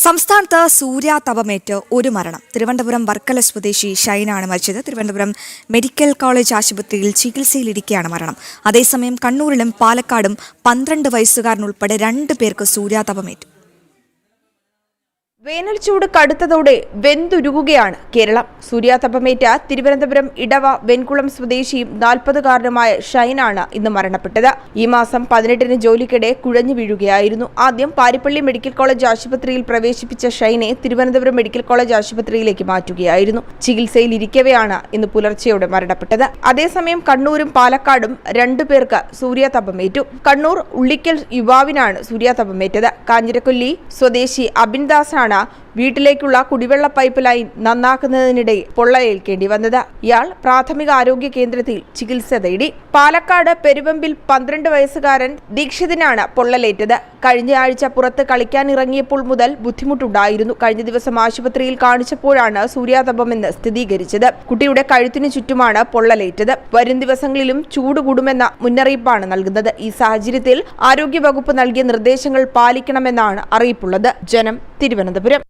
സംസ്ഥാനത്ത് സൂര്യാതപമേറ്റ് ഒരു മരണം. തിരുവനന്തപുരം വർക്കല സ്വദേശി ഷൈനാണ് മരിച്ചത്. തിരുവനന്തപുരം മെഡിക്കൽ കോളേജ് ആശുപത്രിയിൽ ചികിത്സയിലിരിക്കെയാണ് മരണം. അതേസമയം കണ്ണൂരിലും പാലക്കാടും 12 വയസ്സുകാരനുൾപ്പെടെ 2 പേർക്ക് സൂര്യാതപമേറ്റു. വേനൽ ചൂട് കടുത്തതോടെ വെന്തുരുകുകയാണ് കേരളം. സൂര്യാതപമേറ്റ തിരുവനന്തപുരം ഇടവ വെൺകുളം സ്വദേശിയും 40-കാരനുമായ ഷൈനാണ് ഇന്ന് മരണപ്പെട്ടത്. ഈ മാസം 18-ന് ജോലിക്കിടെ കുഴഞ്ഞു വീഴുകയായിരുന്നു. ആദ്യം പാരിപ്പള്ളി മെഡിക്കൽ കോളേജ് ആശുപത്രിയിൽ പ്രവേശിപ്പിച്ച ഷൈനെ തിരുവനന്തപുരം മെഡിക്കൽ കോളേജ് ആശുപത്രിയിലേക്ക് മാറ്റുകയായിരുന്നു. ചികിത്സയിലിരിക്കവെയാണ് ഇന്ന് പുലർച്ചെയോടെ മരണപ്പെട്ടത്. അതേസമയം കണ്ണൂരും പാലക്കാടും 2 പേർക്ക് സൂര്യാതപമേറ്റു. കണ്ണൂർ ഉള്ളിക്കൽ യുവാവിനാണ് സൂര്യാതപമേറ്റത്. കാഞ്ഞിരക്കൊല്ലി സ്വദേശി അബിൻദാസാണ് വീട്ടിലേക്കുള്ള കുടിവെള്ള പൈപ്പ് ലൈൻ നന്നാക്കുന്നതിനിടെ പൊള്ളലേൽക്കേണ്ടി വന്നത്. ഇയാൾ പ്രാഥമിക ആരോഗ്യ കേന്ദ്രത്തിൽ ചികിത്സ തേടി. പാലക്കാട് പെരുവമ്പിൽ 12 വയസ്സുകാരൻ ദീക്ഷിതിനാണ് പൊള്ളലേറ്റത്. കഴിഞ്ഞ ആഴ്ച പുറത്ത് കളിക്കാനിറങ്ങിയപ്പോൾ മുതൽ ബുദ്ധിമുട്ടുണ്ടായിരുന്നു. കഴിഞ്ഞ ദിവസം ആശുപത്രിയിൽ കാണിച്ചപ്പോഴാണ് സൂര്യാതപമെന്ന് സ്ഥിരീകരിച്ചത്. കുട്ടിയുടെ കഴുത്തിനു ചുറ്റുമാണ് പൊള്ളലേറ്റത്. വരും ദിവസങ്ങളിലും ചൂട് കൂടുമെന്ന മുന്നറിയിപ്പാണ് നൽകുന്നത്. ഈ സാഹചര്യത്തിൽ ആരോഗ്യവകുപ്പ് നൽകിയ നിർദ്ദേശങ്ങൾ പാലിക്കണമെന്നാണ് അറിയിപ്പുള്ളത്. ജനം, തിരുവനന്തപുരം.